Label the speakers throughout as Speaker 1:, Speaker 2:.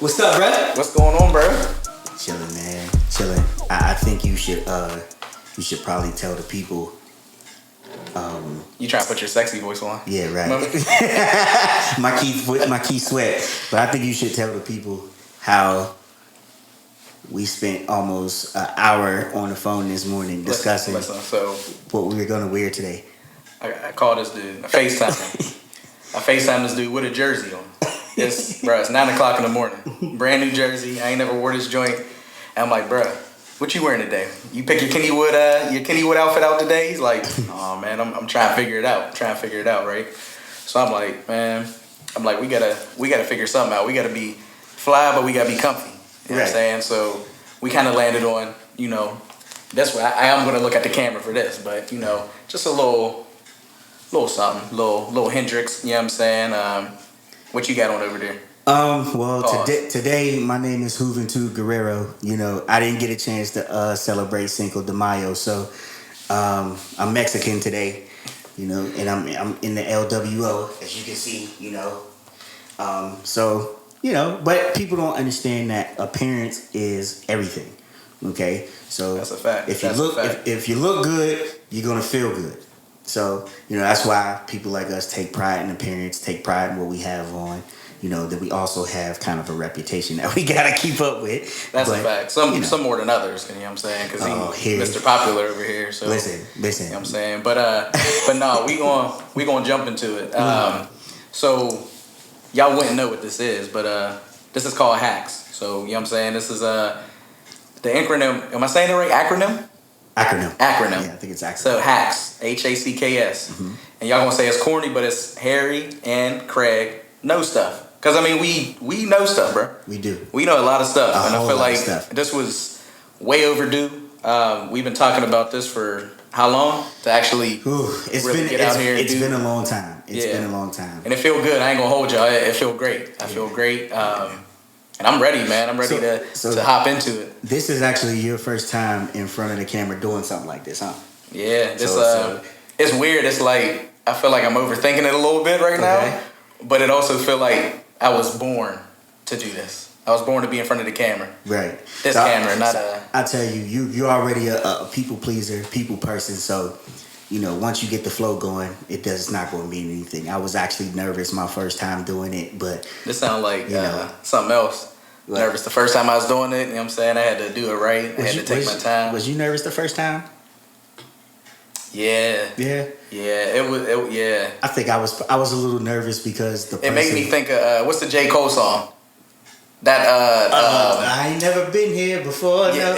Speaker 1: What's up, bruh?
Speaker 2: What's going on, bro?
Speaker 1: Chilling, man. Chilling. I think you should probably tell the people.
Speaker 2: You trying to put your sexy voice on?
Speaker 1: Yeah, right. my key sweat. But I think you should tell the people how we spent almost an hour on the phone this morning discussing
Speaker 2: So
Speaker 1: what we were gonna wear today.
Speaker 2: I called this dude. I FaceTime this dude with a jersey on. It's 9:00 in the morning. Brand new jersey. I ain't never wore this joint. And I'm like, bruh, what you wearing today? You pick your Kennywood outfit out today? He's like, oh man, I'm trying to figure it out. Right? So I'm like, man, we gotta figure something out. We gotta be fly, but we gotta be comfy. You know what I'm saying? So we kind of landed on, that's why I am gonna look at the camera for this, but just a little something, little Hendrix. You know what I'm saying? What you got on over there?
Speaker 1: Today my name is Juventud Guerrero. I didn't get a chance to celebrate Cinco de Mayo, so I'm Mexican today. And I'm in the LWO, as you can see. But people don't understand that appearance is everything. Okay, so
Speaker 2: that's a fact.
Speaker 1: If you look good, you're gonna feel good. So, that's why people like us take pride in appearance, take pride in what we have on, that we also have kind of a reputation that we got to keep up with.
Speaker 2: That's a fact. Some more than others, you know what I'm saying? Because he's Mr. Popular over here. So
Speaker 1: Listen.
Speaker 2: You know what I'm saying? But no, we gonna jump into it. So, y'all wouldn't know what this is, but this is called H.A.C.K.S. So, you know what I'm saying? This is the acronym. Am I saying it right? Acronym.
Speaker 1: Yeah, I think it's acronym.
Speaker 2: So H.A.C.K.S. H-A.C.K.S.
Speaker 1: Mm-hmm.
Speaker 2: And y'all gonna say it's corny, but it's Harry and Craig know stuff. Cause we know stuff, bro.
Speaker 1: We do.
Speaker 2: We know a lot of stuff, and I feel like
Speaker 1: stuff.
Speaker 2: This was way overdue. We've been talking about this for how long to actually get out here.
Speaker 1: It's been a long time. It's been a long time,
Speaker 2: and it feel good. I ain't gonna hold y'all. It feel great. I feel great. And I'm ready, man. I'm ready to hop into it.
Speaker 1: This is actually your first time in front of the camera doing something like this, huh?
Speaker 2: Yeah. It's weird. It's like I feel like I'm overthinking it a little bit right now, but it also feel like I was born to do this. I was born to be in front of the camera.
Speaker 1: Right. I tell you, you're already a people pleaser, people person. So, once you get the flow going, it's not going to mean anything. I was actually nervous my first time doing it, but
Speaker 2: this sounds like something else. What? Nervous the first time I was doing it. You know what I'm saying? I had to do it right. I had to take my time.
Speaker 1: Was you nervous the first time?
Speaker 2: Yeah.
Speaker 1: Yeah.
Speaker 2: Yeah. It was. Yeah.
Speaker 1: I think I was a little nervous because
Speaker 2: it made me think of what's the J.A.C.K.S song? That
Speaker 1: I ain't never been here before.
Speaker 2: Yeah,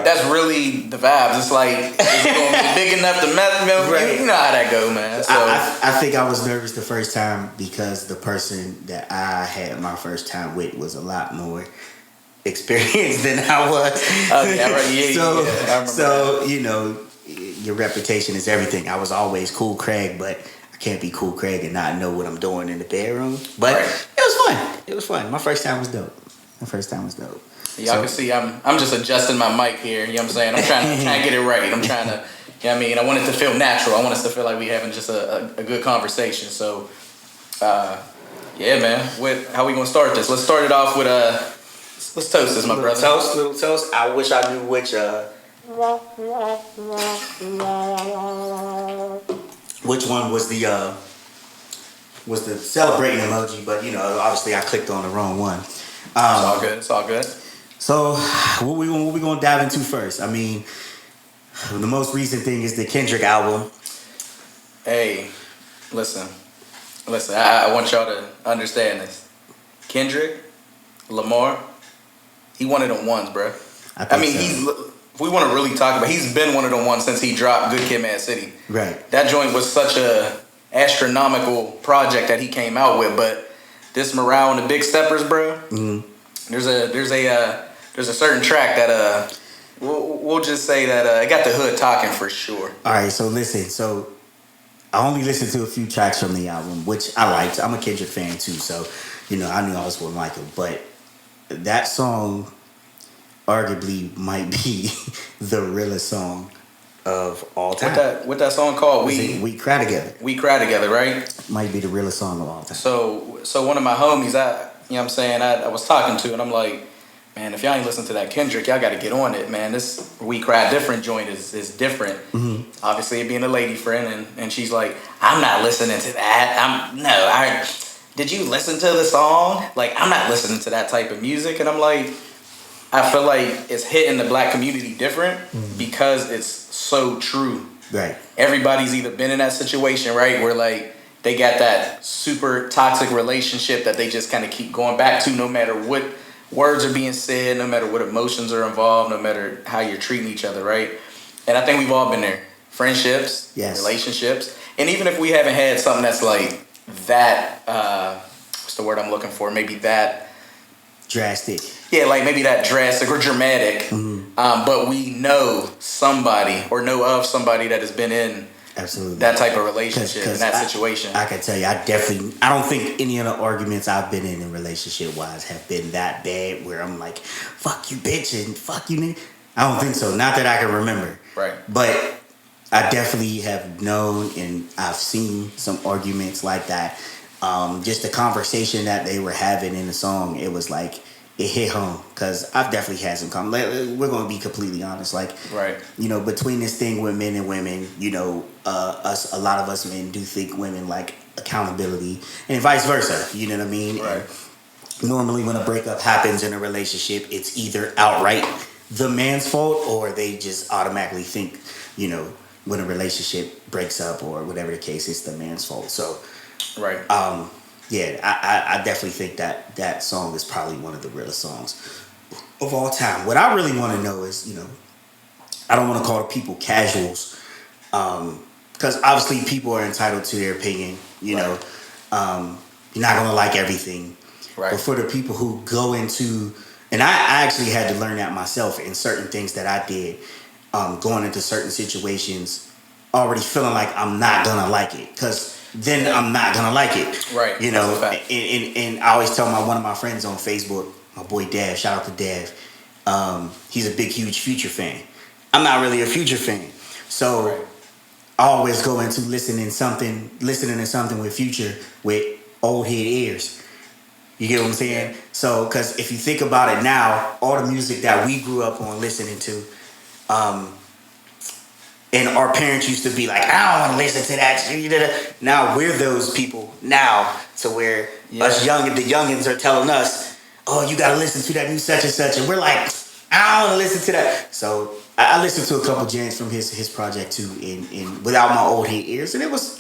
Speaker 2: that's really the vibes. It's like it's gonna be big enough to mess. Right. You know how that go, man. So
Speaker 1: I think I was nervous the first time because the person that I had my first time with was a lot more experienced than I was.
Speaker 2: Oh yeah, right. Yeah, I remember
Speaker 1: so your reputation is everything. I was always Cool Craig, but I can't be Cool Craig and not know what I'm doing in the bedroom. But it was fun. My first time was dope.
Speaker 2: Y'all can see I'm just adjusting my mic here. You know what I'm saying? I'm trying to get it right. I'm trying to, you know what I mean? I want it to feel natural. I want us to feel like we having just a good conversation. So, yeah, man. How we gonna start this? Let's start it off with let's toast this, my brother.
Speaker 1: Little toast. I wish I knew which one was the celebrating emoji, but obviously I clicked on the wrong one.
Speaker 2: It's all good.
Speaker 1: So what we gonna dive into first? I mean, the most recent thing is the Kendrick album.
Speaker 2: Hey, listen. I want y'all to understand this. Kendrick Lamar, he one of them ones, bro. If we want to really talk about, he's been one of them ones since he dropped Good Kid, Mad City.
Speaker 1: Right.
Speaker 2: That joint was such a astronomical project that he came out with, but this Morale and the Big Steppers, bro.
Speaker 1: Mm-hmm.
Speaker 2: There's a certain track that we'll just say that it got the hood talking for sure.
Speaker 1: All right, so listen. So I only listened to a few tracks from the album, which I liked. I'm a Kendrick fan too, so I knew I was gonna like him. But that song arguably might be the realest song of all time.
Speaker 2: What that song called?
Speaker 1: We Cry Together.
Speaker 2: We Cry Together, right?
Speaker 1: Might be the realest song of all time.
Speaker 2: So one of my homies, you know what I'm saying, I was talking to, and I'm like, man, if y'all ain't listen to that Kendrick, y'all got to get on it, man. This We Cry Different joint is different.
Speaker 1: Mm-hmm.
Speaker 2: Obviously, it being a lady friend, and she's like, I'm not listening to that. Did you listen to the song? Like, I'm not listening to that type of music. And I'm like, I feel like it's hitting the black community different because it's so true.
Speaker 1: Right.
Speaker 2: Everybody's either been in that situation, right, where like they got that super toxic relationship that they just kind of keep going back to, no matter what words are being said, no matter what emotions are involved, no matter how you're treating each other, right? And I think we've all been there. Friendships,
Speaker 1: yes,
Speaker 2: relationships, and even if we haven't had something that's like that, what's the word I'm looking for? Maybe that
Speaker 1: drastic.
Speaker 2: Yeah, like maybe that drastic or dramatic. Mm-hmm. But we know somebody or know of somebody that has been in
Speaker 1: absolutely
Speaker 2: that type of relationship in that situation.
Speaker 1: I can tell you, I don't think any of the arguments I've been in relationship wise have been that bad where I'm like, fuck you bitch and fuck you nigga. I don't think so. Not that I can remember.
Speaker 2: Right.
Speaker 1: But I definitely have known and I've seen some arguments like that. Just the conversation that they were having in the song, it was like, it hit home because I've definitely had some we're going to be completely honest, like,
Speaker 2: right,
Speaker 1: you know, between this thing with men and women, you know, a lot of us men do think women like accountability and vice versa, you know what I mean?
Speaker 2: Right.
Speaker 1: And normally when a breakup happens in a relationship, it's either outright the man's fault or they just automatically think, you know, when a relationship breaks up or whatever the case, it's the man's fault. So
Speaker 2: right.
Speaker 1: Yeah, I definitely think that song is probably one of the realest songs of all time. What I really want to know is, you know, I don't want to call people casuals, because obviously people are entitled to their opinion. You know, you're not gonna like everything,
Speaker 2: right?
Speaker 1: But for the people who go into, and I actually had to learn that myself in certain things that I did, going into certain situations, already feeling like I'm not gonna like it, because then I'm not gonna like it,
Speaker 2: right?
Speaker 1: You know, and I always tell one of my friends on Facebook, my boy Dav, shout out to Dav. He's a big, huge Future fan. I'm not really a Future fan, so I always go into listening to something with Future with old head ears. You get what I'm saying? Yeah. So, because if you think about it now, all the music that we grew up on listening to, and our parents used to be like, I don't want to listen to that. Now we're those people now, to where the youngins are telling us, oh, you got to listen to that new such and such. And we're like, I don't want to listen to that. So I listened to a couple jams from his project too, in without my old head ears. And it was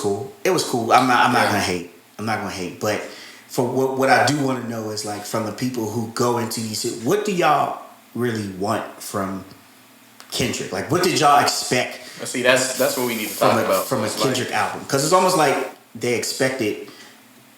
Speaker 1: cool. It was cool. I'm not going to hate. I'm not going to hate. But for what I do want to know is, like, from the people who go into these, what do y'all really want from Kendrick? Like, what did y'all expect?
Speaker 2: See, that's what we need to talk about
Speaker 1: from a Kendrick album, because it's almost like they expected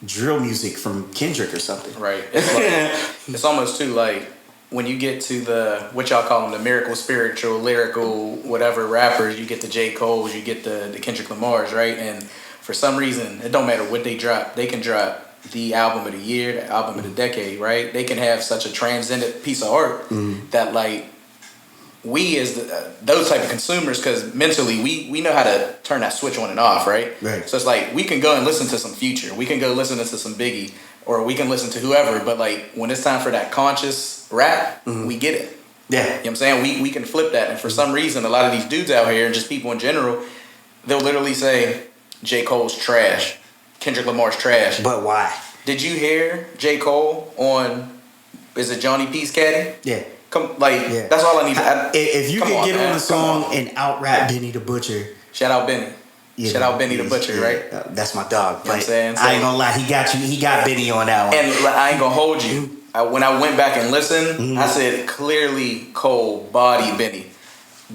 Speaker 1: drill music from Kendrick or something.
Speaker 2: Right. It's like, it's almost too like when you get to the, what y'all call them, the miracle, spiritual, lyrical, whatever rappers. You get the J.A.C.K.S, you get the Kendrick Lamars, right? And for some reason, it don't matter what they drop. They can drop the album of the year, the album of the decade, right? They can have such a transcendent piece of art that, like, we as those type of consumers, because mentally we know how to turn that switch on and off, right?
Speaker 1: Right.
Speaker 2: So it's like we can go and listen to some Future, we can go listen to some Biggie, or we can listen to whoever, but like when it's time for that conscious rap, we get it.
Speaker 1: Yeah.
Speaker 2: You know what I'm saying? We can flip that, and for some reason a lot of these dudes out here and just people in general, they'll literally say J.A.C.K.'s trash, Kendrick Lamar's trash.
Speaker 1: But why?
Speaker 2: Did you hear J.A.C.K.S on, is it Johnny P's Caddy?
Speaker 1: Yeah.
Speaker 2: That's all I need.
Speaker 1: If you could get on the song and out rap Benny the Butcher.
Speaker 2: Shout out Benny.
Speaker 1: Yeah,
Speaker 2: shout out Benny the Butcher, right?
Speaker 1: That's my dog.
Speaker 2: You know what I'm saying?
Speaker 1: I ain't gonna lie, he got Benny on that one.
Speaker 2: And I ain't gonna hold you. When I went back and listened, I said clearly Cole body Benny.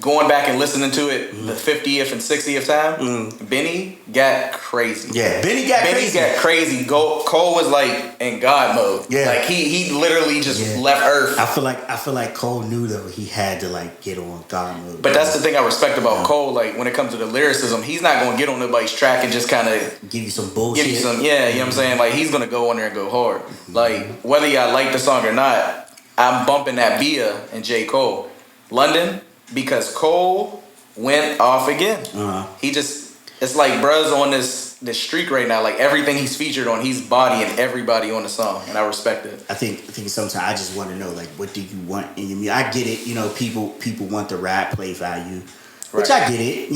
Speaker 2: Going back and listening to it the 50th and 60th time, Benny got crazy.
Speaker 1: Yeah, Benny got crazy.
Speaker 2: Cole was like in God mode.
Speaker 1: Yeah,
Speaker 2: like he literally just left Earth.
Speaker 1: I feel like Cole knew though he had to like get on God mode.
Speaker 2: But that's the thing I respect about Cole. Like when it comes to the lyricism, he's not gonna get on nobody's track and just kind of
Speaker 1: give you some bullshit.
Speaker 2: You know what I'm saying? Like he's gonna go on there and go hard. Like whether y'all like the song or not, I'm bumping that Bia and J. Cole. London. Because Cole went off again. He just, it's like bruh's on this streak right now. Like everything he's featured on, he's bodying everybody on the song, and I respect it.
Speaker 1: I think sometimes I just want to know, like, what do you want in your music? I get it, people want the rap play value, which I get it,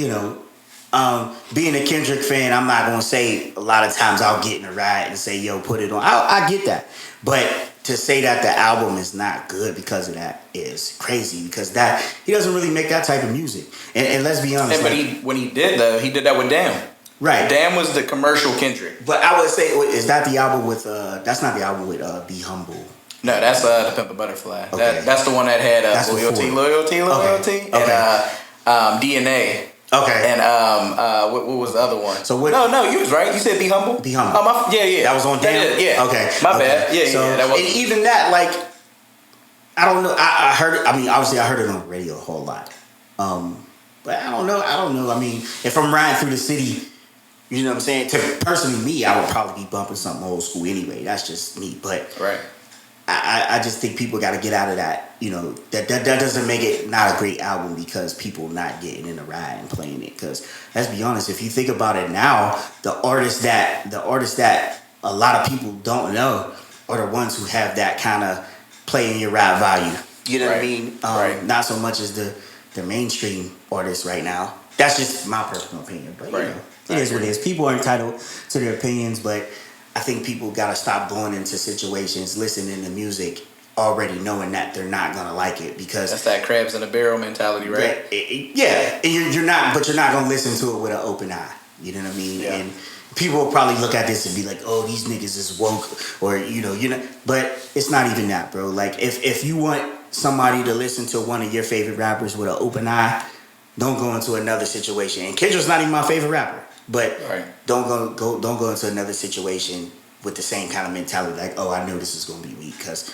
Speaker 1: being a Kendrick fan, I'm not gonna say a lot of times I'll get in a ride and say, yo, put it on. I get that. But to say that the album is not good because of that is crazy, because that he doesn't really make that type of music. And let's be honest.
Speaker 2: But when he did that with Damn.
Speaker 1: Right.
Speaker 2: Damn was the commercial Kendrick.
Speaker 1: But I would say, is that the album with that's not the album with Be Humble.
Speaker 2: No, that's the Pimp a Butterfly.
Speaker 1: Okay.
Speaker 2: That's the one that had loyalty,
Speaker 1: Okay.
Speaker 2: and DNA.
Speaker 1: Okay.
Speaker 2: And what was the other one?
Speaker 1: So what?
Speaker 2: No, you was right. You said Be Humble.
Speaker 1: Be Humble.
Speaker 2: Yeah.
Speaker 1: That was on Damn.
Speaker 2: Yeah.
Speaker 1: Okay.
Speaker 2: My bad. Yeah. That was.
Speaker 1: And even that, like, I don't know. I heard it. I mean, obviously, I heard it on the radio a whole lot. But I don't know. I mean, if I'm riding through the city, you know what I'm saying? Personally, me, I would probably be bumping something old school anyway. That's just me. But
Speaker 2: right.
Speaker 1: I just think people got to get out of that. That doesn't make it not a great album because people not getting in a ride and playing it. Because let's be honest, if you think about it now, the artists that a lot of people don't know are the ones who have that kind of play in your ride value. You know what I mean?
Speaker 2: Right.
Speaker 1: Not so much as the mainstream artists right now. That's just my personal opinion. But it is what it is. People are entitled to their opinions, but I think people got to stop going into situations, listening to music, already knowing that they're not going to like it, because
Speaker 2: that's that crabs in a barrel mentality, right?
Speaker 1: Yeah, and you're not going to listen to it with an open eye. You know what I mean?
Speaker 2: Yeah.
Speaker 1: And people will probably look at this and be like, "Oh, these niggas is woke," or but it's not even that, bro. Like if you want somebody to listen to one of your favorite rappers with an open eye, don't go into another situation. And Kendrick's not even my favorite rapper. But don't go into another situation with the same kind of mentality, like, oh, I know this is gonna be weak, because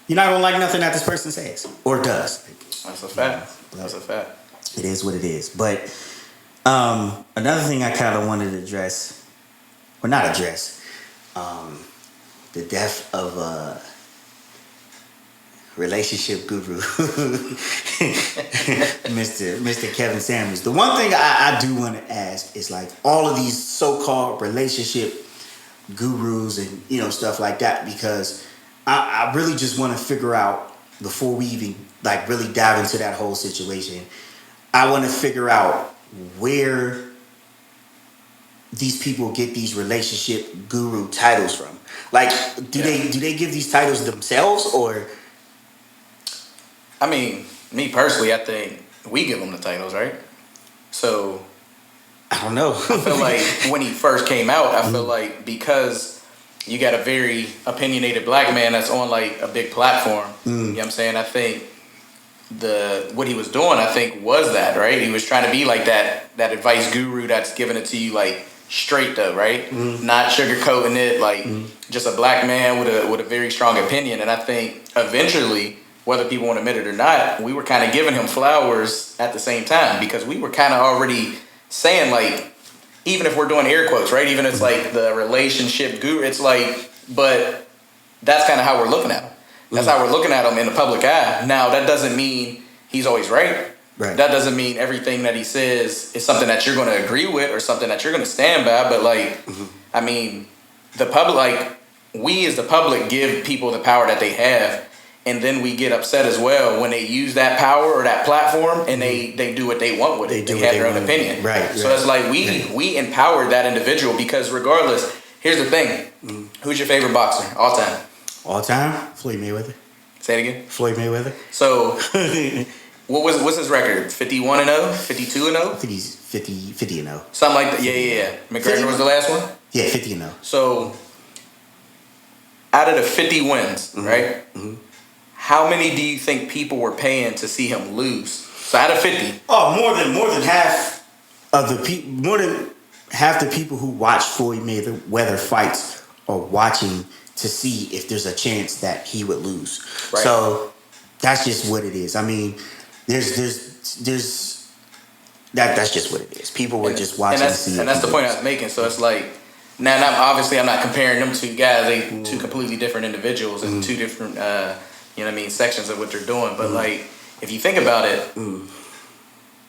Speaker 1: you're not gonna like nothing that this person says or does.
Speaker 2: That's a fact. That's a fact.
Speaker 1: It is what it is. But another thing I kind of wanted to address, or not address, the death of relationship guru, Mr. Kevin Samuels. The one thing I do want to ask is, like, all of these so-called relationship gurus and stuff like that, because I really just want to figure out, before we even like really dive into that whole situation, I want to figure out where these people get these relationship guru titles from. Like, do they give these titles themselves, or?
Speaker 2: I mean, me personally, I think we give them the titles, right? So
Speaker 1: I don't know.
Speaker 2: I feel like when he first came out, I feel like because you got a very opinionated black man that's on like a big platform, you know what I'm saying? I think what he was doing, I think, was that, right? He was trying to be like that advice guru that's giving it to you like straight though, right? Not sugarcoating it, like just a black man with a very strong opinion. And I think eventually, whether people want to admit it or not, we were kind of giving him flowers at the same time, because we were kind of already saying, like, even if we're doing air quotes, right? Even if it's like the relationship guru, it's like, but that's kind of how we're looking at him. That's how we're looking at him in the public eye. Now, that doesn't mean he's always right. That doesn't mean everything that he says is something that you're going to agree with or something that you're going to stand by. But like, I mean, the public, like, we as the public give people the power that they have. And then we get upset as well when they use that power or that platform and they do what they want with it. They have their own opinion. So it's like we empowered that individual, because regardless, here's the thing. Who's your favorite boxer all time? All time?
Speaker 1: Floyd Mayweather.
Speaker 2: Say it again?
Speaker 1: Floyd Mayweather.
Speaker 2: So what's his record? 51-0? 52-0?
Speaker 1: I think he's 50-0.
Speaker 2: Something like that. Yeah. McGregor was the last one?
Speaker 1: Yeah, 50-0.
Speaker 2: So out of the 50 wins, right? How many do you think people were paying to see him lose? So out of 50.
Speaker 1: Oh, more than half of the people, more than half the people who watch Floyd Mayweather fights are watching to see if there's a chance that he would lose. So that's just what it is. I mean, there's that's just what it is. People were just watching to see.
Speaker 2: And that's the point I was making. So it's like, now obviously I'm not comparing them two guys. They two completely different individuals and two different sections of what they're doing. But like, if you think about it,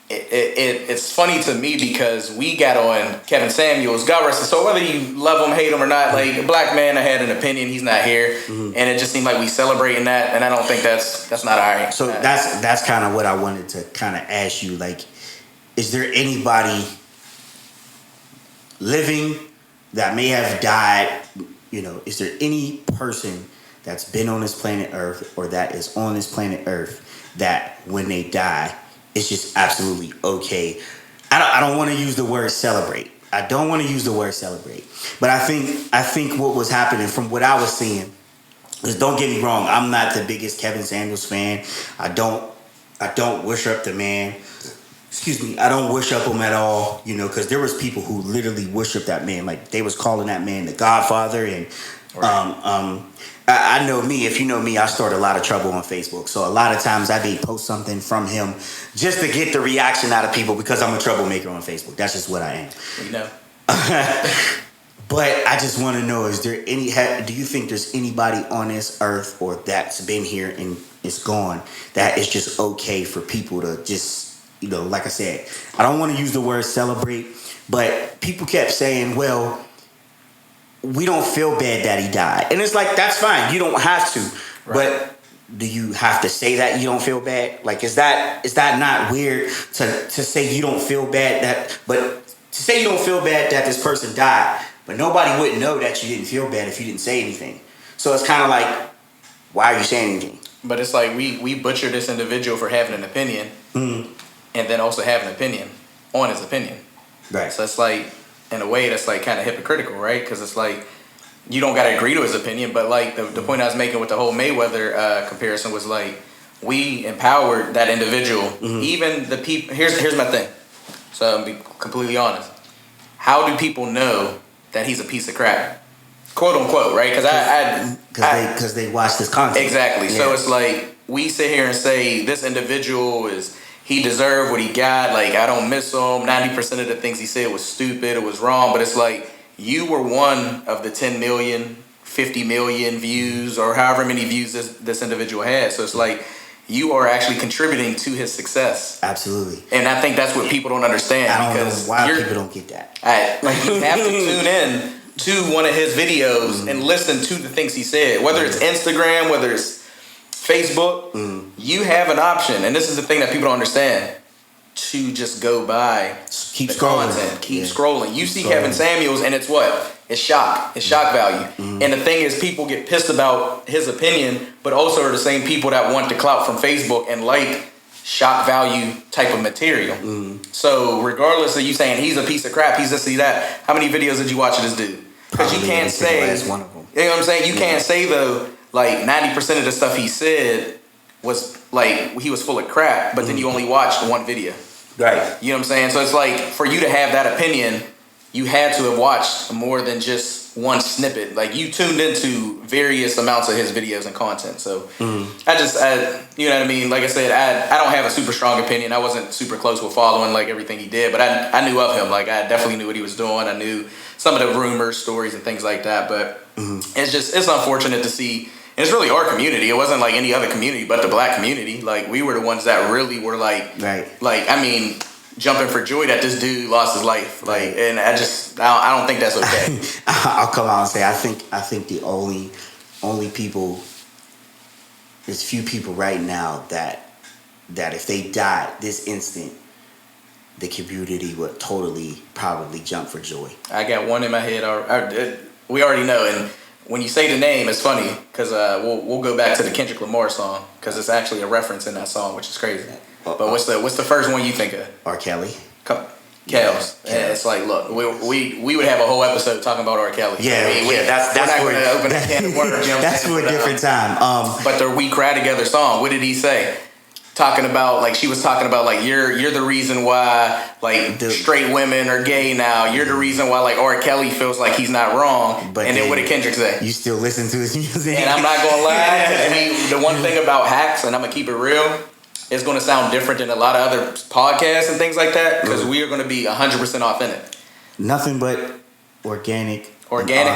Speaker 2: it's funny to me because we got on Kevin Samuels, God rest his soul, whether you love him, hate him or not, like a black man that had an opinion, he's not here, and it just seemed like we celebrating that, and I don't think that's not all right.
Speaker 1: So that's kind of what I wanted to kind of ask you. Like, is there anybody living that may have died? You know, is there any person that's been on this planet Earth or that is on this planet Earth that when they die, it's just absolutely okay? I don't want to use the word celebrate. I don't want to use the word celebrate. But I think what was happening from what I was seeing is, don't get me wrong, I'm not the biggest Kevin Samuels fan. I don't worship the man. Excuse me, I don't worship him at all, you know, because there was people who literally worship that man. Like, they was calling that man the Godfather. And I know me, if you know me, I start a lot of trouble on Facebook. So a lot of times I may post something from him just to get the reaction out of people because I'm a troublemaker on Facebook. That's just what I am.
Speaker 2: You know.
Speaker 1: But I just want to know, is there do you think there's anybody on this earth or that's been here and is gone that is just okay for people to just, you know, like I said, I don't want to use the word celebrate, but people kept saying, well, we don't feel bad that he died. And it's like, that's fine. You don't have to. Right. But do you have to say that you don't feel bad? Like, is that not weird to say you don't feel bad to say you don't feel bad that this person died, but nobody wouldn't know that you didn't feel bad if you didn't say anything. So it's kind of like, why are you saying anything?
Speaker 2: But it's like we butcher this individual for having an opinion, and then also have an opinion on his opinion.
Speaker 1: Right.
Speaker 2: So it's like, in a way, that's like kind of hypocritical, right? Because it's like, you don't got to agree to his opinion, but like the point I was making with the whole Mayweather comparison was like, we empowered that individual. Even the people, here's my thing. So I'll be completely honest. How do people know that he's a piece of crap? Quote unquote, right? Because
Speaker 1: they watch this content.
Speaker 2: Exactly.
Speaker 1: Yeah.
Speaker 2: So it's like, we sit here and say this individual he deserved what he got. Like, I don't miss him. 90% of the things he said was stupid. It was wrong. But it's like, you were one of the 10 million, 50 million views, or however many views this individual had. So it's like, you are actually contributing to his success.
Speaker 1: Absolutely.
Speaker 2: And I think that's what people don't understand.
Speaker 1: I don't know why people don't get that.
Speaker 2: Like, you have to tune in to one of his videos and listen to the things he said. Whether it's Instagram, whether it's Facebook, you have an option. And this is the thing that people don't understand. To just go by
Speaker 1: keep scrolling.
Speaker 2: Content. Keep scrolling. You see Kevin Samuels and it's what? It's shock. It's shock value. And the thing is, people get pissed about his opinion, but also are the same people that want the clout from Facebook and like shock value type of material. So regardless of you saying he's a piece of crap, he's this, he's that, how many videos did you watch of this dude? Because you can't say,
Speaker 1: one of them.
Speaker 2: You know what I'm saying? You can't say though, like 90% of the stuff he said was like, he was full of crap, but then you only watched one video.
Speaker 1: Right.
Speaker 2: You know what I'm saying? So it's like, for you to have that opinion, you had to have watched more than just one snippet. Like, you tuned into various amounts of his videos and content. So you know what I mean? Like I said, I don't have a super strong opinion. I wasn't super close with following like everything he did, but I knew of him. Like, I definitely knew what he was doing. I knew some of the rumors, stories, and things like that. But it's unfortunate to see. And it's really our community. It wasn't like any other community but the black community. Like, we were the ones that really were like, I mean, jumping for joy that this dude lost his life. Like, and I don't think that's okay.
Speaker 1: I'll come out and say, I think the only people, there's few people right now that if they died this instant, the community would totally probably jump for joy.
Speaker 2: I got one in my head. We already know, and when you say the name, it's funny because we'll go back to the Kendrick Lamar song because it's actually a reference in that song, which is crazy. But what's the first one you think of?
Speaker 1: R. Kelly.
Speaker 2: K.S. And it's like, look, we would have a whole episode talking about R. Kelly.
Speaker 1: Yeah, that's
Speaker 2: we're not going to open that can of worms. You know
Speaker 1: that's for a different time.
Speaker 2: But the We Cry Together song, what did he say? Talking about, like, she was talking about, like, you're the reason why, like, straight women are gay now. You're the reason why, like, R. Kelly feels like he's not wrong. But and then what did Kendrick say?
Speaker 1: You still listen to his music.
Speaker 2: And I'm not going to lie. The one thing about H.A.C.K.S, and I'm going to keep it real, it's going to sound different than a lot of other podcasts and things like that because we are going to be 100% authentic.
Speaker 1: Nothing but organic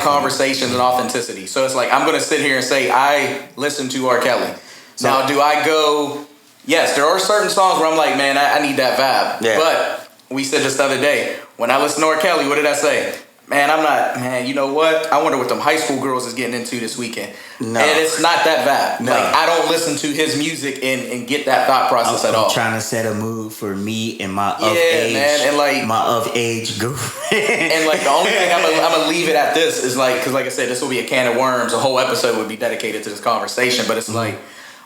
Speaker 2: conversations and authenticity. So it's like, I'm going to sit here and say I listen to R. Kelly. So, now, do I go yes, there are certain songs where I'm like, man, I need that vibe.
Speaker 1: Yeah.
Speaker 2: But we said this the other day, when I listen to R. Kelly, what did I say? Man, I'm not, man, you know what? I wonder what them high school girls is getting into this weekend.
Speaker 1: No.
Speaker 2: And it's not that vibe.
Speaker 1: No.
Speaker 2: Like, I don't listen to his music and get that thought process at all.
Speaker 1: I'm trying to set a mood for me and my of age girlfriend.
Speaker 2: And like the only thing I'm gonna leave it at this is like, because like I said, this will be a can of worms. A whole episode would be dedicated to this conversation. But it's like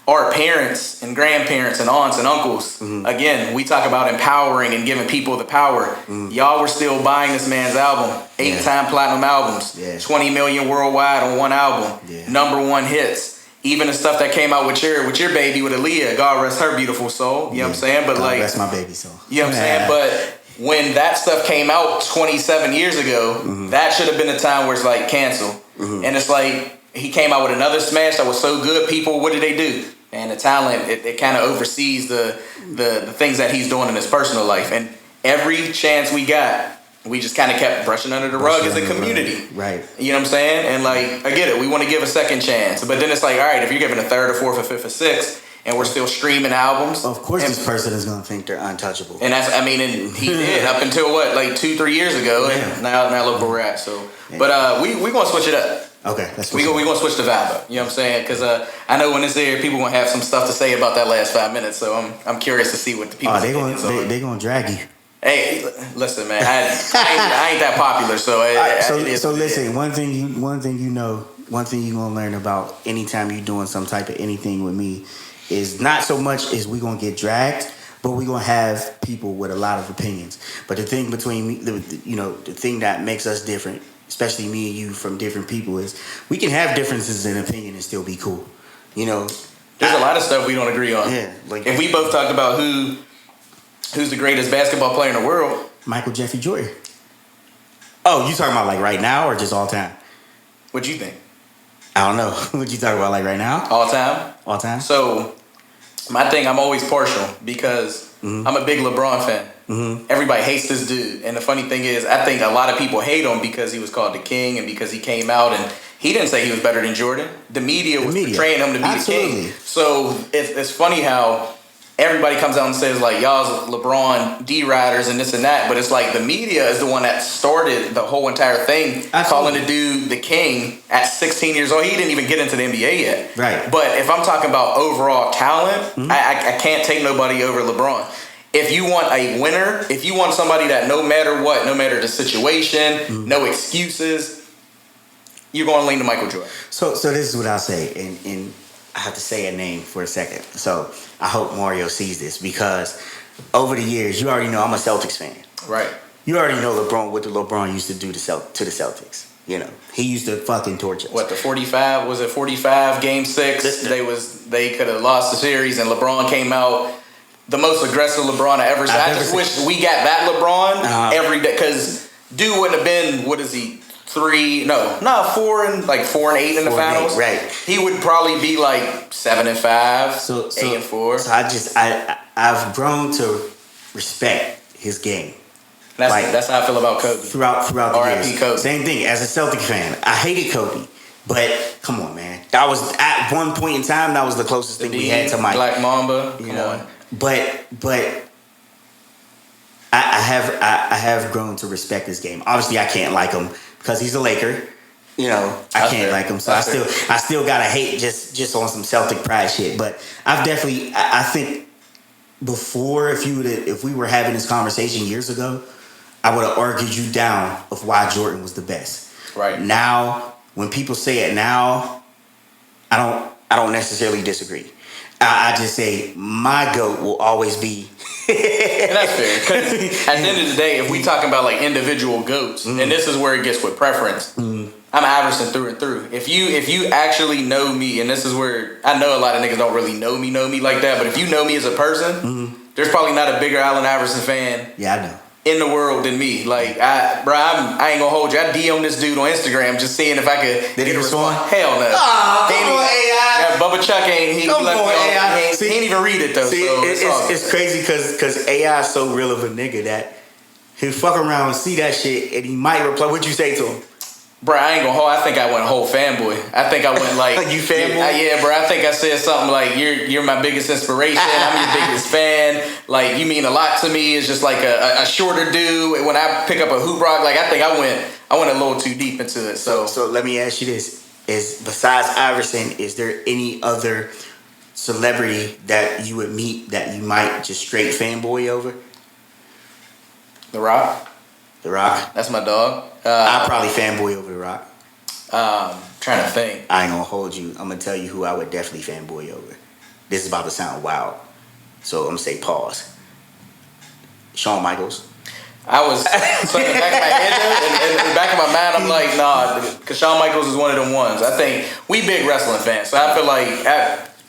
Speaker 2: our parents and grandparents and aunts and uncles. Again, we talk about empowering and giving people the power. Y'all were still buying this man's album, 8-time platinum albums, 20 million worldwide on one album, #1 hits. Even the stuff that came out with your baby with Aaliyah, God rest her beautiful soul. You know what I'm saying? But
Speaker 1: God rest my baby soul.
Speaker 2: You know what I'm saying? But when that stuff came out 27 years ago, that should have been the time where it's like cancel. And it's like he came out with another smash that was so good. People, what did they do? And the talent, it kind of oversees the things that he's doing in his personal life. And every chance we got, we just kind of kept brushing under the rug as a community.
Speaker 1: Right.
Speaker 2: You know what I'm saying? And like, I get it. We want to give a second chance. But then it's like, all right, if you're giving a third or fourth or fifth or sixth, and we're still streaming albums.
Speaker 1: Of course, this person is going to think they're untouchable.
Speaker 2: And that's, I mean, and he did up until what, like 2-3 years ago. And now look where we're at. So, but we going to switch it up.
Speaker 1: Okay, that's
Speaker 2: we going to switch the vibe up. You know what I'm saying? Because I know when it's there, people going to have some stuff to say about that last 5 minutes. So I'm curious to see what the people.
Speaker 1: They going to drag you.
Speaker 2: Hey, listen, man. I ain't that popular, so
Speaker 1: so listen. One thing you're gonna learn about anytime you're doing some type of anything with me is not so much is we gonna get dragged, but we gonna have people with a lot of opinions. But the thing between me, the thing that makes us different, especially me and you from different people, is we can have differences in opinion and still be cool. You know,
Speaker 2: there's a lot of stuff we don't agree on.
Speaker 1: Yeah, like
Speaker 2: if we both talked about who's the greatest basketball player in the world,
Speaker 1: Michael Jeffrey Jordan. Oh, you talking about like right now or just all time?
Speaker 2: What you think?
Speaker 1: I don't know. What you talking about like right now?
Speaker 2: All time?
Speaker 1: All time.
Speaker 2: So, my thing, I'm always partial because I'm a big LeBron fan. Everybody hates this dude. And the funny thing is, I think a lot of people hate him because he was called the king and because he came out and he didn't say he was better than Jordan. The media was portraying him to be the king. So, it's funny how everybody comes out and says like y'all's LeBron D-riders and this and that, but it's like the media is the one that started the whole entire thing, calling the dude the king at 16 years old. He didn't even get into the NBA yet.
Speaker 1: Right.
Speaker 2: But if I'm talking about overall talent, I can't take nobody over LeBron. If you want a winner, if you want somebody that no matter what, no matter the situation, no excuses, you're going to lean to Michael Jordan.
Speaker 1: So this is what I'll say, and I have to say a name for a second. So I hope Mario sees this because over the years, you already know I'm a Celtics fan.
Speaker 2: Right.
Speaker 1: You already know what LeBron used to do to the Celtics. You know, he used to fucking torch us.
Speaker 2: What, the 45? Was it 45 game 6? They could have lost the series and LeBron came out the most aggressive LeBron I ever saw. I just wish we got that LeBron every day because dude wouldn't have been, what is he? 4 and 8 in the finals.
Speaker 1: Right.
Speaker 2: He would probably be like 7 and 5, 8 and 4.
Speaker 1: So I've grown to respect his game.
Speaker 2: That's how I feel about Kobe.
Speaker 1: Throughout the
Speaker 2: R.I.P.
Speaker 1: years.
Speaker 2: Kobe.
Speaker 1: Same thing as a Celtic fan. I hated Kobe, but come on, man. That was at one point in time. That was the closest thing we had to Mike.
Speaker 2: Black Mamba.
Speaker 1: You know. But I have grown to respect his game. Obviously, I can't like him because he's a Laker. You know, I can't like him, so I still gotta hate just on some Celtic pride shit. But I've definitely, I think before, if we were having this conversation years ago, I would have argued you down of why Jordan was the best.
Speaker 2: Right
Speaker 1: now, when people say it now, I don't necessarily disagree. I just say my GOAT will always be.
Speaker 2: And that's fair. Because at the end of the day, if we talking about like individual GOATs, and this is where it gets with preference, I'm Iverson through and through. If you actually know me, and this is where I know a lot of niggas don't really know me like that, but if you know me as a person, there's probably not a bigger Allen Iverson fan.
Speaker 1: Yeah, I know.
Speaker 2: In the world than me. Like, I ain't gonna hold you. I DM this dude on Instagram just seeing if I could
Speaker 1: get a response.
Speaker 2: Hell no.
Speaker 1: Oh, come on, AI.
Speaker 2: Bubba Chuck ain't. He ain't even read it though.
Speaker 1: It's crazy because AI is so real of a nigga that he'll fuck around and see that shit and he might reply. What you say to him?
Speaker 2: Bro, I ain't gonna hold. I think I went whole fanboy. I think I went like
Speaker 1: You fanboy?
Speaker 2: Yeah, bro. I think I said something like you're my biggest inspiration. I'm your biggest fan. Like you mean a lot to me. It's just like a shorter dude. When I pick up a hoop rock, like I think I went a little too deep into it.
Speaker 1: So let me ask you this: is besides Iverson, is there any other celebrity that you would meet that you might just straight fanboy over?
Speaker 2: The Rock.
Speaker 1: The Rock.
Speaker 2: That's my dog.
Speaker 1: I'd probably fanboy over The Rock.
Speaker 2: Trying to think.
Speaker 1: I ain't gonna hold you. I'm gonna tell you who I would definitely fanboy over. This is about to sound wild, so I'm gonna say pause. Shawn Michaels.
Speaker 2: I was so in the back of my head though, in the back of my mind, I'm like, nah, because Shawn Michaels is one of them ones. I think we big wrestling fans, so I feel like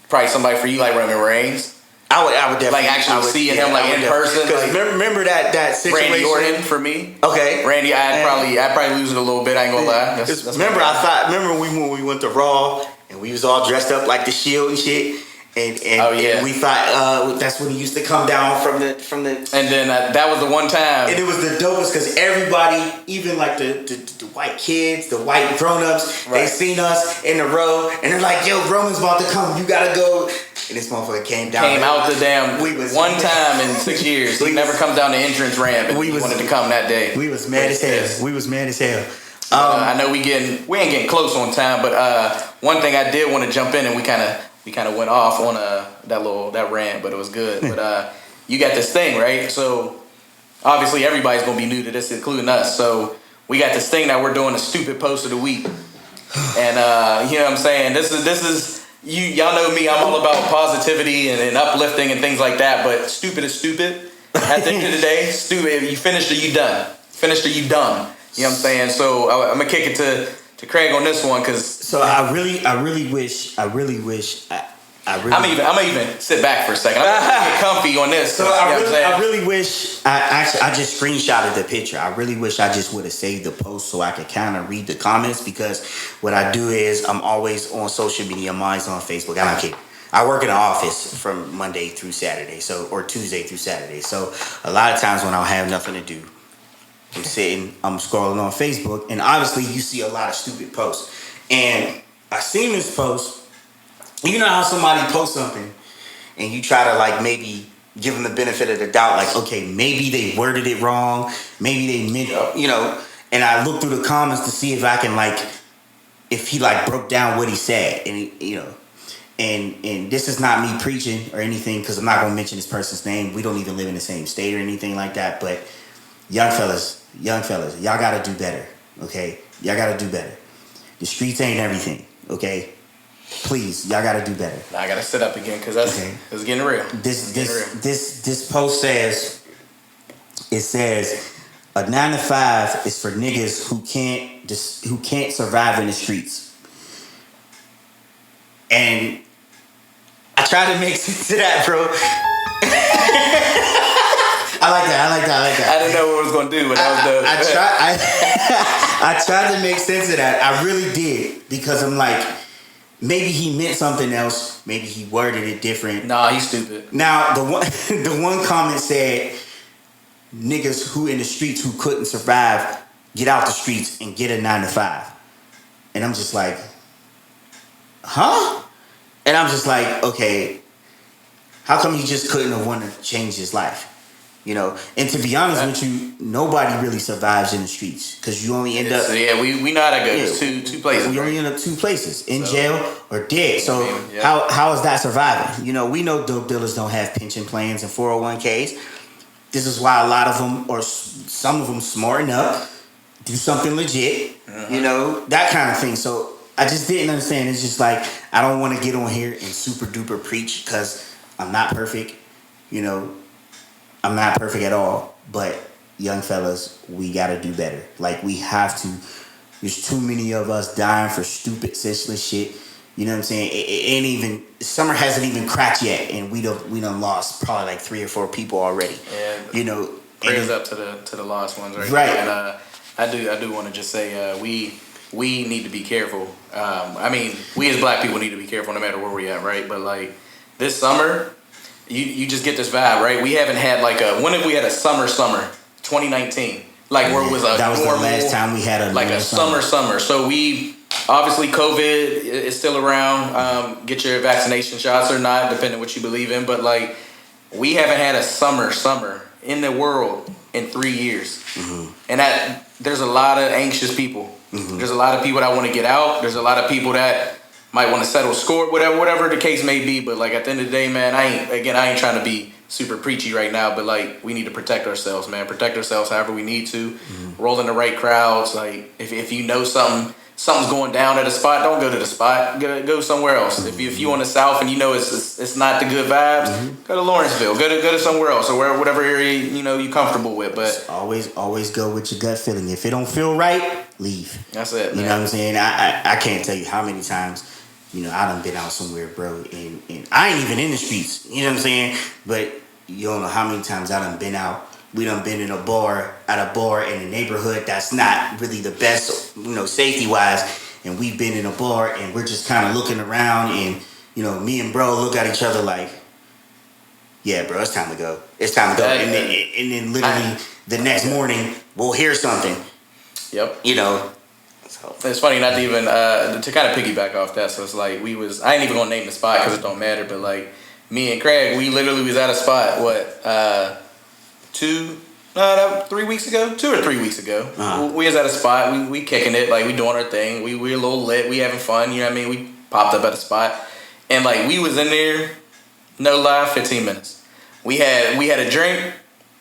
Speaker 2: probably somebody for you like Roman Reigns.
Speaker 1: I would definitely
Speaker 2: like actually seeing him like in person.
Speaker 1: Because
Speaker 2: like,
Speaker 1: remember that situation.
Speaker 2: Randy Orton for me.
Speaker 1: Okay,
Speaker 2: Randy, I'd probably lose it a little bit. I ain't gonna lie. That's
Speaker 1: remember when we went to Raw and we was all dressed up like the Shield and shit. And we thought that's when he used to come down from the.
Speaker 2: And then that was the one time.
Speaker 1: And it was the dopest because everybody, even like the white kids, the white grown-ups, right. They seen us in the row and they're like, "Yo, Roman's about to come. You gotta go." And this motherfucker came
Speaker 2: out the damn one time in 6 years. He never come down the entrance ramp. And we wanted to come that day.
Speaker 1: We was mad as hell. We was mad as hell.
Speaker 2: I know we ain't getting close on time, but one thing I did want to jump in and we kind of went off on that rant, but it was good. But you got this thing, right? So obviously everybody's gonna be new to this, including us. So we got this thing that we're doing a stupid post of the week, and you know what I'm saying. This is y'all know me. I'm all about positivity and uplifting and things like that. But stupid is stupid. At the end of the day, stupid. If you finished or you done. Finished or you done. You know what I'm saying? So I'm gonna kick it to Craig on this one because.
Speaker 1: So I really wish. I'm
Speaker 2: gonna even sit back for a second. I'm gonna get comfy on this.
Speaker 1: So I really wish I just screenshotted the picture. I really wish I just would have saved the post so I could kind of read the comments because what I do is I'm always on social media. I'm always on Facebook. I don't care. I work in an office from Monday through Saturday, or Tuesday through Saturday. So a lot of times when I don't have nothing to do, I'm sitting, I'm scrolling on Facebook, and obviously you see a lot of stupid posts. And I seen this post. You know how somebody posts something and you try to like maybe give them the benefit of the doubt, like, okay, maybe they worded it wrong, maybe they meant, you know, and I look through the comments to see if I can like, if he like broke down what he said, and he, you know, and this is not me preaching or anything because I'm not going to mention this person's name. We don't even live in the same state or anything like that, but young fellas, y'all got to do better, okay? Y'all got to do better. The streets ain't everything, okay? Please, y'all gotta do better.
Speaker 2: Now I gotta sit up again because it's getting real.
Speaker 1: This post says, it says, a 9 to 5 is for niggas who can't survive in the streets. And I tried to make sense of that, bro. I like that.
Speaker 2: I didn't know what I was gonna do, but
Speaker 1: I tried to make sense of that. I really did because I'm like. Maybe he meant something else. Maybe he worded it different.
Speaker 2: Nah, he's stupid.
Speaker 1: Now, the one comment said, niggas who in the streets who couldn't survive, get out the streets and get a 9 to 5. And I'm just like, huh? And I'm just like, okay, how come he just couldn't have wanted to change his life? You know, and to be honest with you, nobody really survives in the streets because you only end up.
Speaker 2: Yeah, we know how that goes. Two places.
Speaker 1: We only end up 2 places: in jail or dead. So how is that surviving? You know, we know dope dealers don't have pension plans and 401ks. This is why a lot of them, or some of them, smarten up, do something legit. You know, that kind of thing. So I just didn't understand. It's just like I don't want to get on here and super duper preach because I'm not perfect. You know. I'm not perfect at all, but young fellas, we gotta do better. Like we have to. There's too many of us dying for stupid, senseless shit. You know what I'm saying? It ain't even summer hasn't even cracked yet, and we done lost probably like 3 or 4 people already.
Speaker 2: Yeah,
Speaker 1: you know,
Speaker 2: prayers up to the lost ones, right?
Speaker 1: Right.
Speaker 2: And I do want to just say we need to be careful. I mean, we as black people need to be careful no matter where we at, right? But like this summer. You just get this vibe, right? We haven't had when have we had a summer, 2019. like where it was a
Speaker 1: that was
Speaker 2: normal,
Speaker 1: the last time we had
Speaker 2: a summer. So we obviously COVID is still around. Get your vaccination shots or not, depending what you believe in. But like we haven't had a summer in the world in 3 years, and that there's a lot of anxious people. There's a lot of people that want to get out. There's a lot of people that might want to settle score, whatever the case may be. But like at the end of the day, man, I ain't trying to be super preachy right now, but like we need to protect ourselves, man. Protect ourselves however we need to. Roll in the right crowds. Like if you know something's going down at a spot, don't go to the spot. Go somewhere else. If you on the south and you know it's not the good vibes, go to Lawrenceville. Go to somewhere else or whatever area you comfortable with. But
Speaker 1: always go with your gut feeling. If it don't feel right, leave.
Speaker 2: That's it.
Speaker 1: You know what I'm saying? I can't tell you how many times I done been out somewhere, bro, and I ain't even in the streets. You know what I'm saying? But you don't know how many times I done been out. We done been in a bar in a neighborhood that's not really the best, safety wise. And we've been in a bar and we're just kind of looking around and, me and bro look at each other like, yeah, bro, it's time to go. It's time to go. And then literally the next morning we'll hear something.
Speaker 2: Yep.
Speaker 1: So.
Speaker 2: It's funny not to even to kind of piggyback off that. So it's like I ain't even gonna name the spot because it don't matter. But like me and Craig, we literally was at a spot 3 weeks ago, 2 or 3 weeks ago. We was at a spot. We kicking it, like we doing our thing. We a little lit. We having fun. You know what I mean? We popped up at a spot, and like we was in there, no lie, 15 minutes. We had a drink.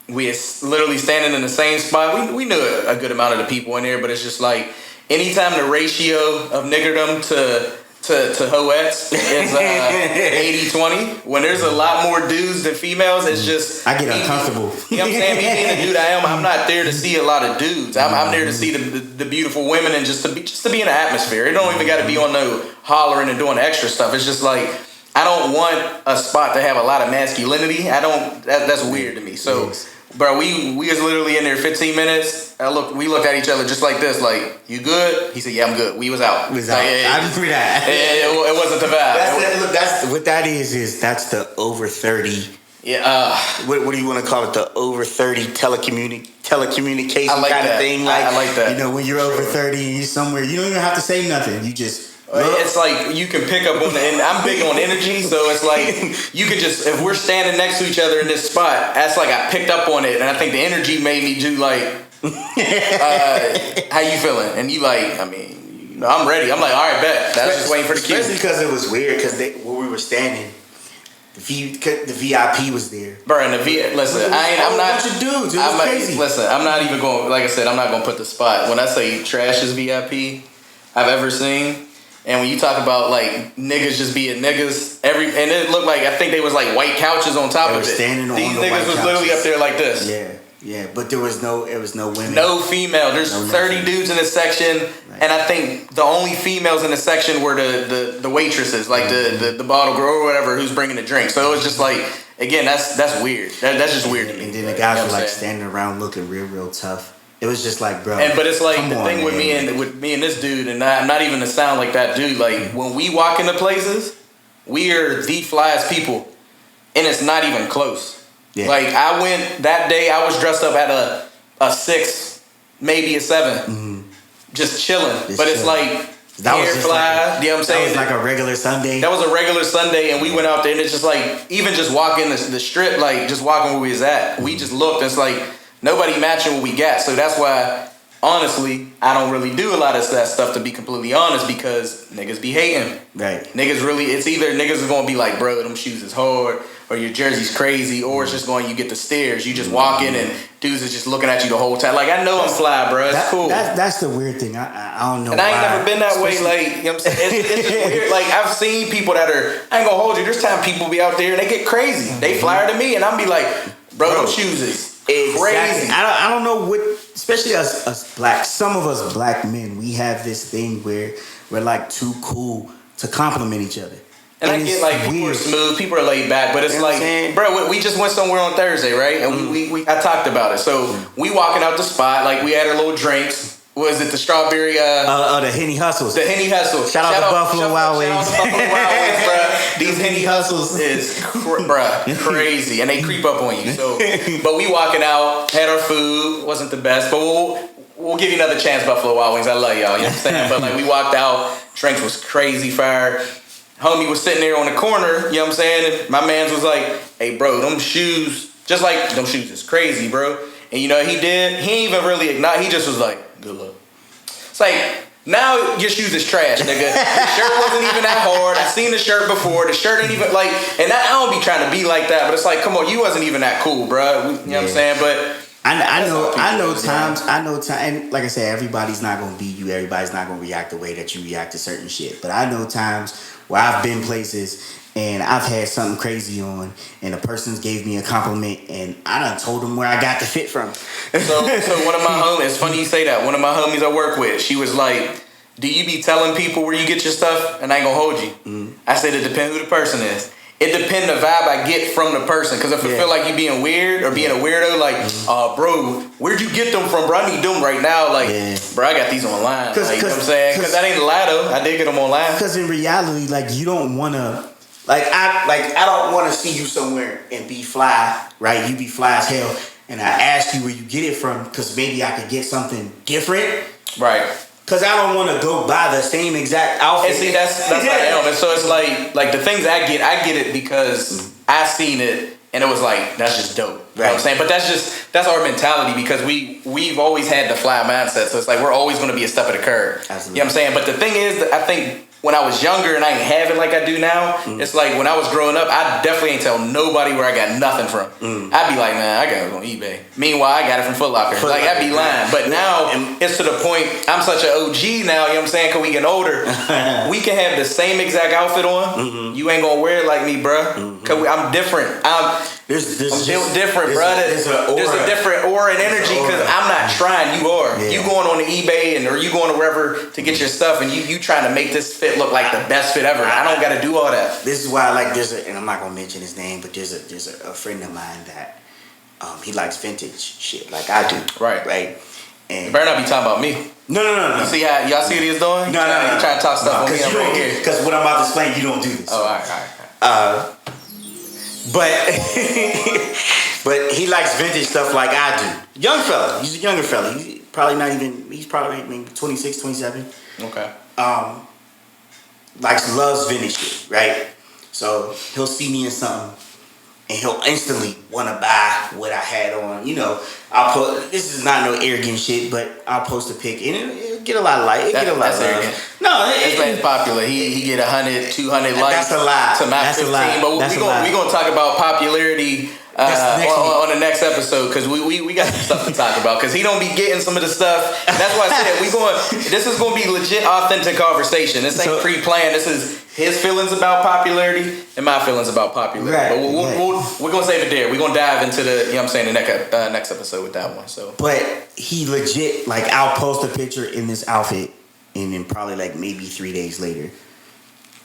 Speaker 2: We is literally standing in the same spot. We knew a good amount of the people in there, but it's just like anytime the ratio of niggerdom to hoettes is 80-20. When there's a lot more dudes than females, it's just
Speaker 1: I get uncomfortable.
Speaker 2: You know what I'm saying? Me being the dude I am, I'm not there to see a lot of dudes. I'm there to see the beautiful women and just to be in the atmosphere. It don't even got to be on no hollering and doing extra stuff. It's just like I don't want a spot to have a lot of masculinity. That's weird to me. So. Bro, we was literally in there 15 minutes. We looked at each other just like this, like, you good? He said, yeah, I'm good. We was out.
Speaker 1: I just read that.
Speaker 2: It wasn't the vibe.
Speaker 1: That's what that is that's the over 30.
Speaker 2: Yeah.
Speaker 1: What do you want to call it? The over 30 telecommunication
Speaker 2: kind
Speaker 1: of thing. Like,
Speaker 2: I like that.
Speaker 1: When you're over 30 and you're somewhere, you don't even have to say nothing. You just...
Speaker 2: It's like you can pick up on and I'm big on energy, so it's like you could just, if we're standing next to each other in this spot, that's like I picked up on it, and I think the energy made me do like, how you feeling? And you like, I mean, I'm ready. I'm like, all right, bet. I was just waiting for the cue.
Speaker 1: Especially because it was weird, because where we were standing, the VIP was there.
Speaker 2: Bro, and listen, I'm not.
Speaker 1: A bunch of dudes. It was crazy.
Speaker 2: Listen, I'm not even going. Like I said, I'm not going to put the spot. When I say trashiest VIP I've ever seen. And when you talk about like niggas just being niggas, and it looked like I think they was like white couches on top of it.
Speaker 1: Standing
Speaker 2: These
Speaker 1: on the
Speaker 2: niggas
Speaker 1: white
Speaker 2: was
Speaker 1: couches.
Speaker 2: literally up there like this.
Speaker 1: Yeah, but there was no women.
Speaker 2: No female. There's 30 dudes in this section, right. And I think the only females in the section were the waitresses, like the bottle girl or whatever who's bringing the drink. So it was just like, again, that's weird. That's just weird to me.
Speaker 1: And then the guys were like standing around looking real tough. It was just like, bro.
Speaker 2: But it's like the thing with me and this dude, and I'm not even to sound like that dude. Like when we walk into places, we are the flyest people, and it's not even close. Yeah. Like I went that day, I was dressed up at a 6, maybe a 7, just chilling. It's like
Speaker 1: that was
Speaker 2: fly. You know what I'm saying?
Speaker 1: That was like a regular Sunday.
Speaker 2: That was a regular Sunday, and we went out there, and it's just like even just walking the strip, like just walking where we was at, we just looked. And it's like. Nobody matching what we got. So that's why, honestly, I don't really do a lot of that stuff, to be completely honest, because niggas be hating.
Speaker 1: Right.
Speaker 2: Niggas really, it's either niggas is going to be like, bro, them shoes is hard, or your jersey's crazy, or it's just going, you get the stares. You just walk in and dudes is just looking at you the whole time. Like, I know I'm fly, bro. It's cool.
Speaker 1: That's the weird thing. I don't know.
Speaker 2: And I ain't never been that way. Like, you know what I'm saying? It's just weird. Like, I've seen people that are, I ain't going to hold you. There's time people be out there and they get crazy. They flyer to me and I'm be like, bro, them shoes is
Speaker 1: exactly.
Speaker 2: Crazy.
Speaker 1: I don't know what, especially us black, some of us black men, we have this thing where we're like too cool to compliment each other.
Speaker 2: And I get like people are smooth, people are laid back, but it's like, bro, we just went somewhere on Thursday, right? And we I talked about it. So we walking out the spot, like we had our little drinks. Was it the strawberry?
Speaker 1: The Henny Hustles.
Speaker 2: The Henny Hustles.
Speaker 1: Shout out to Buffalo Wild Wings.
Speaker 2: Shout out to Buffalo Wild Wings, bro. These Henny Hustles is crazy, and they creep up on you. So, but we walking out, had our food, wasn't the best, but we'll give you another chance, Buffalo Wild Wings. I love y'all. You know what I'm saying? But like we walked out, drinks was crazy fire. Homie was sitting there on the corner. You know what I'm saying? And my man's was like, "Hey, bro, them shoes, just like them shoes is crazy, bro." And you know he did. He ain't even really acknowledge. He just was like, "Good luck." It's like, now your shoes is trash, nigga. The shirt wasn't even that hard. I seen the shirt before. The shirt ain't even like, and I don't be trying to be like that, but it's like, come on, you wasn't even that cool, bro. You know what I'm saying? But
Speaker 1: I know times, and like I said, everybody's not gonna be you. Everybody's not gonna react the way that you react to certain shit. But I know times where I've been places and I've had something crazy on, and a person's gave me a compliment, and I done told them where I got the fit from.
Speaker 2: So one of my homies, it's funny you say that. One of my homies I work with, she was like, "Do you be telling people where you get your stuff?" And I ain't gonna hold you. Mm. I said it depends who the person is. It depends the vibe I get from the person. Because if I feel like you being weird or being a weirdo, like, bro, where'd you get them from, bro? I need them right now. Like, bro, I got these online. Like, you know what I'm saying? Because that ain't a lie, though. I did get them online.
Speaker 1: Because in reality, like, you don't want to... I don't want to see you somewhere and be fly, right? You be fly as hell. And I ask you where you get it from because maybe I could get something different.
Speaker 2: Right.
Speaker 1: Because I don't want to go buy the same exact outfit.
Speaker 2: And see, that's how I am. And so it's like the things I get it because I seen it and it was like, that's just dope. You know what I'm saying? But that's our mentality because we've always had the fly mindset. So it's like we're always going to be a step of the curve.
Speaker 1: Absolutely.
Speaker 2: You know what I'm saying? But the thing is, that I think when I was younger and I ain't have it like I do now, it's like when I was growing up, I definitely ain't tell nobody where I got nothing from. I'd be like, man, I got it on eBay. Meanwhile, I got it from Foot Locker. Like, I'd be lying. But now, it's to the point, I'm such an OG now, you know what I'm saying, because we getting older. We can have the same exact outfit on. You ain't going to wear it like me, bruh. Because I'm different. I'm built different, bro. There's a different aura and energy because I'm not trying. You are. You going on the eBay or you going to wherever to get your stuff and you trying to make this fit look like the best fit ever. I don't got to do all that.
Speaker 1: This is why, like, and I'm not gonna mention his name, but there's a friend of mine that he likes vintage shit like I do. Right. And
Speaker 2: you better not be talking about me.
Speaker 1: No.
Speaker 2: You see how y'all see what he's doing?
Speaker 1: No.
Speaker 2: You trying to talk stuff on me right here?
Speaker 1: Because what I'm about to explain, you don't do this.
Speaker 2: Oh, all right.
Speaker 1: But he likes vintage stuff like I do. Young fella. He's a younger fella. He's probably maybe 26, 27.
Speaker 2: Okay.
Speaker 1: Loves vintage shit, right? So he'll see me in something and he'll instantly want to buy what I had on. You know, this is not no arrogant shit, but I'll post a pic and it'll get a lot of likes. Get a lot of love. No,
Speaker 2: this man's popular. He get 100, 200 likes.
Speaker 1: That's a lie.
Speaker 2: To my 15. But we gonna talk about popularity on the next episode because we got some stuff to talk about because he don't be getting some of the stuff. That's why I said this is gonna be legit, authentic conversation. This ain't pre-planned. This is his feelings about popularity and my feelings about popularity. But we're gonna save it there. We're gonna dive into the the next episode with that one. So,
Speaker 1: but he legit I'll post a picture in this outfit and then probably maybe 3 days later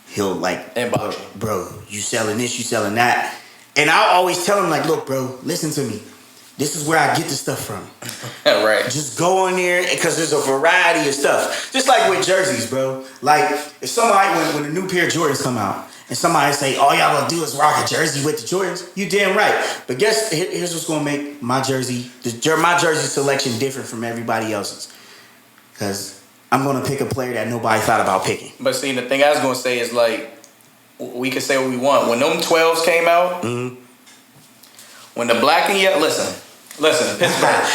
Speaker 1: he'll
Speaker 2: inbox you.
Speaker 1: Bro, you selling this, you selling that. And I always tell him, look, bro, listen to me. This is where I get the stuff from.
Speaker 2: Right.
Speaker 1: Just go on there, because there's a variety of stuff. Just like with jerseys, bro. If somebody, when a new pair of Jordans come out, and somebody say, all y'all gonna do is rock a jersey with the Jordans, you damn right. But here's what's gonna make my jersey selection different from everybody else's. Because I'm gonna pick a player that nobody thought about picking.
Speaker 2: But see, the thing I was gonna say is we could say what we want. When them 12s came out, when the black and yellow, listen, Pittsburgh,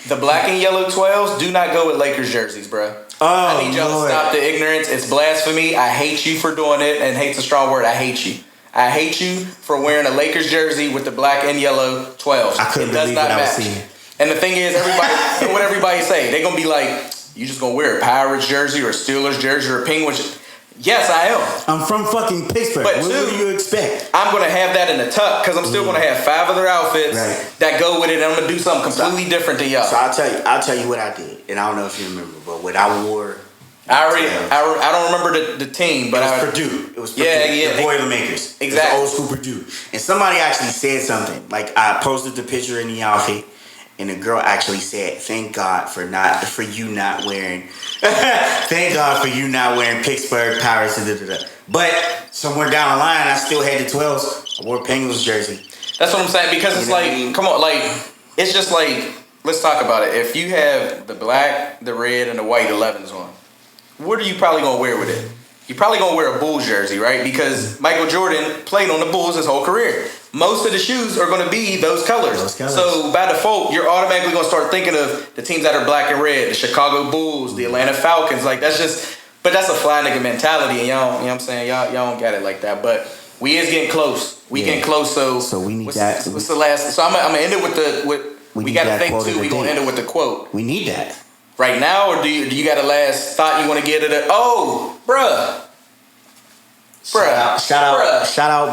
Speaker 2: the black and yellow 12s do not go with Lakers jerseys, bro. I need y'all to stop the ignorance. It's blasphemy. I hate you for doing it, and hate's a strong word. I hate you. I hate you for wearing a Lakers jersey with the black and yellow 12s.
Speaker 1: I couldn't believe what I was seeing.
Speaker 2: And the thing is, what everybody say, they gonna be like, you just gonna wear a Pirates jersey or a Steelers jersey or a Penguins. Yes, I am.
Speaker 1: I'm from fucking Pittsburgh. But what do you expect?
Speaker 2: I'm going to have that in the tuck because I'm still going to have 5 other outfits that go with it, and I'm going to do something completely different than y'all.
Speaker 1: So I'll tell you what I did, and I don't know if you remember, but what I wore.
Speaker 2: I don't remember the team, but
Speaker 1: it was Purdue. It was Purdue.
Speaker 2: Yeah.
Speaker 1: The Boilermakers.
Speaker 2: Exactly.
Speaker 1: Old school Purdue. And somebody actually said something. I posted the picture in the outfit, and the girl actually said, "Thank God for you not wearing, thank God for you not wearing Pittsburgh Pirates." But somewhere down the line, I still had the 12s. I wore a Penguins jersey.
Speaker 2: That's what I'm saying, because it's like, come on, like, it's just like, let's talk about it. If you have the black, the red, and the white 11s on, what are you probably gonna wear with it? You're probably gonna wear a Bulls jersey, right? Because Michael Jordan played on the Bulls his whole career. Most of the shoes are gonna be those colors. So by default, you're automatically gonna start thinking of the teams that are black and red, the Chicago Bulls, the Atlanta Falcons. Like, that's just, but that's a fly nigga mentality, and y'all, you know what I'm saying? Y'all don't get it like that. But we is getting close. We getting close. So
Speaker 1: we need
Speaker 2: that. What's the last? So I'm gonna end it with we got to think too. We gonna end it with the quote.
Speaker 1: We need that
Speaker 2: right now, or do you got a last thought you want to get it? Oh, bruh.
Speaker 1: Shout out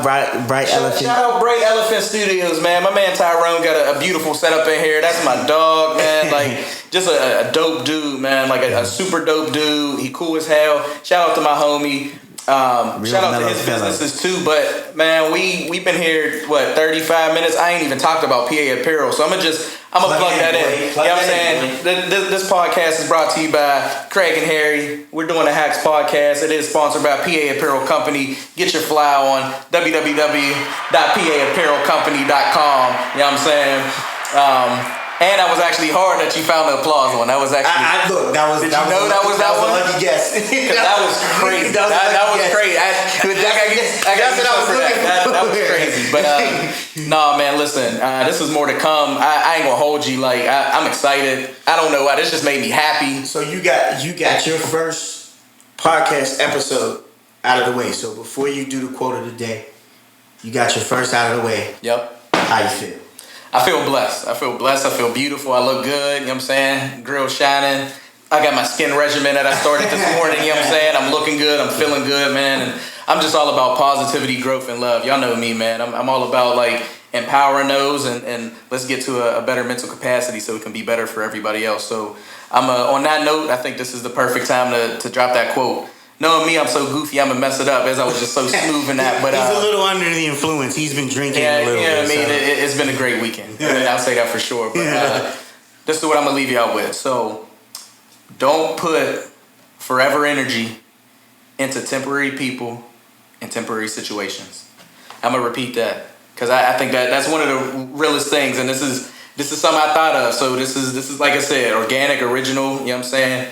Speaker 1: Bright Elephant.
Speaker 2: Shout out Bright Elephant Studios, man. My man Tyrone got a beautiful setup in here. That's my dog, man. Like, just a dope dude, man. Like a super dope dude. He cool as hell. Shout out to my homie. Shout out to his businesses too. But man, we've been here 35 minutes. I ain't even talked about PA Apparel, so I'm gonna plug that in. You know what I'm saying? This podcast is brought to you by Craig and Harry. We're doing the H.A.C.K.S podcast. It is sponsored by PA Apparel Company. Get your fly on www.paapparelcompany.com. You know what I'm saying? And that was actually hard that you found the applause one. That was actually.
Speaker 1: That was a lucky guess.
Speaker 2: That was crazy. That was crazy. That was crazy. But no, man, listen. This is more to come. I ain't gonna hold you. Like, I'm excited. I don't know why. This just made me happy.
Speaker 1: So you got your first podcast episode out of the way. So before you do the quote of the day, you got your first out of the way.
Speaker 2: Yep.
Speaker 1: How you feel?
Speaker 2: I feel blessed. I feel beautiful. I look good. You know what I'm saying? Grill shining. I got my skin regimen that I started this morning. You know what I'm saying? I'm looking good. I'm feeling good, man. And I'm just all about positivity, growth, and love. Y'all know me, man. I'm all about, like, empowering those and let's get to a better mental capacity so it can be better for everybody else. So I'm on that note, I think this is the perfect time to drop that quote. Knowing me, I'm so goofy, I'm gonna mess it up, as I was just so smooth in that. But
Speaker 1: he's a little under the influence. He's been drinking a little bit.
Speaker 2: I mean, it's been a great weekend. I'll say that for sure. But this is what I'm gonna leave y'all with. So don't put forever energy into temporary people and temporary situations. I'm gonna repeat that because I think that's one of the realest things, and this is something I thought of. So this is like I said, organic, original. You know what I'm saying?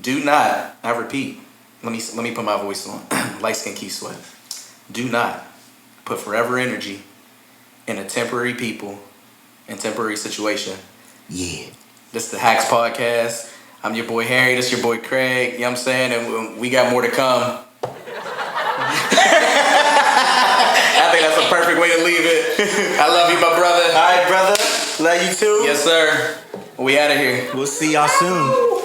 Speaker 2: Do not. I repeat. Let me put my voice on. Light skin Keith Sweat. Do not put forever energy in a temporary people and temporary situation.
Speaker 1: Yeah.
Speaker 2: This is the H.A.C.K.S podcast. I'm your boy Harry. This is your boy Craig. You know what I'm saying? And we got more to come. I think that's a perfect way to leave it. I love you, my brother.
Speaker 1: All right, brother. Love you too.
Speaker 2: Yes, sir. We out of here.
Speaker 1: We'll see y'all soon.